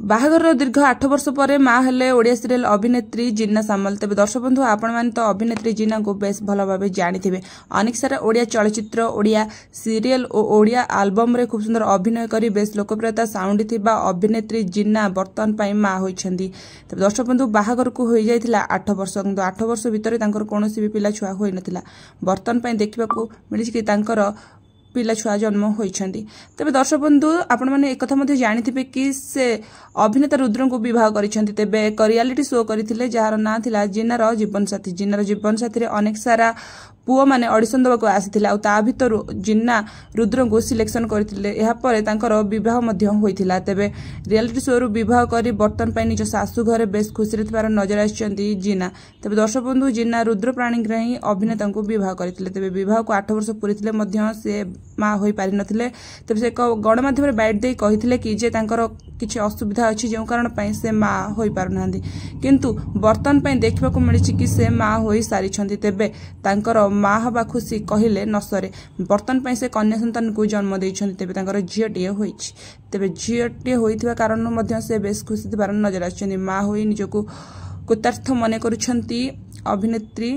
बाहागर दीर्घ 8 वर्ष पर माँ हेले ओडिया सीरियल अभिनेत्री जिन्ना सामल। तेज दर्शक बंधु आपण मैंने तो अभिनेत्री जिन्ना को बेस भल भाव जानी अनेक सारा ओडिया चलचित्र ओडिया सीरियल और ओडिया आल्बम रे खूब सुंदर अभिनय करी बेस लोकप्रियता साउंडी थिबा अभिनेत्री जिन्ना बर्तमान पाई माँ होइछंदी। तेज दर्शक बंधु बाहागर को हो जाइथिला 8 वर्ष किंतु 8 वर्ष भितर तांकर कोनोसी भी पिला छुआ होई नथिला। बर्तमान पाई देखिबाकू मिलिछि कि तांकर पिला छुआ जन्म होइछंदी। तेबे दर्शक बंधु आपण माने एक कथा मध्ये जानिथिबे कि से अभिनेता रुद्र को विवाह करिसेंती। तेबे एक रियलिटी शो करथिले जार ना थिला जिन्नार जीवन साथी। जिन्नार जीवन साथी रे अनेक सारा पुओ माने ऑडिशन दबाको आसीथिले आ ता भितर जिन्ना रुद्र को सिलेक्शन करथिले। एहा परे तांकर विवाह मध्ये होइथिला। तेबे रियलिटी शो रु विवाह करी बर्तन पाई निज सासु घरे बेस खुशी रे थिबार नजर आछंती जिन्ना। तेबे दर्शक बंधु जिन्ना रुद्र प्राणी ग्रही अभिनेता को विवाह करथिले। तेबे विवाह को 8 वर्ष पूरीथिले मध्ये से माँ होई पारि नथिले। तेबे से एक गणमाध्यम रे बाइट दे कहिथिले कि जे तांकर किछि असुविधा अछि जे कारण पई से माँ होई पारु नांदी किंतु बर्तन पई देखिबाकू मिलिछि कि से माँ होई सारी छंती। तेबे तांकर माँ हवा खुशी कहिले नसरे। बर्तन पई से कन्या संतान को जन्म देइछंती। तेबे तांकर झियटिए होइछि। तेबे झियटिए होइथिबा कारण मध्ये से बेस खुशी थिबार नजर आछंती। माँ होई निजको कृतार्थ मने करूछंती अभिनेत्री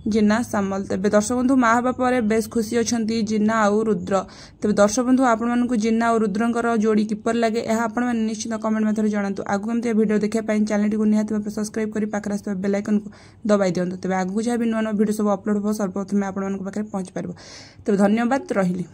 जिन्ना सामल। तेबे दर्शक बंधु माँ हवा पर बेस खुशी अछंती जिन्ना और रुद्र। तेबे दर्शक बंधु आपण मानकु जिन्ना और रुद्रंकर जोड़ी किपर लागे एहा आपण माने निश्चित कमेंट माध्यम जणांतु। आगु एमते वीडियो देखिया पई चैनल को निहाती सब्सक्राइब करी पाखरे आस्था बेल आइकन को दबाई दियंतु। तेबे आगु जा भी नवा वीडियो सब अपलोड हो सर्वप्रथम आपण मानकु पाखरे पहुंच पारबो। तेबे धन्यवाद रहिली।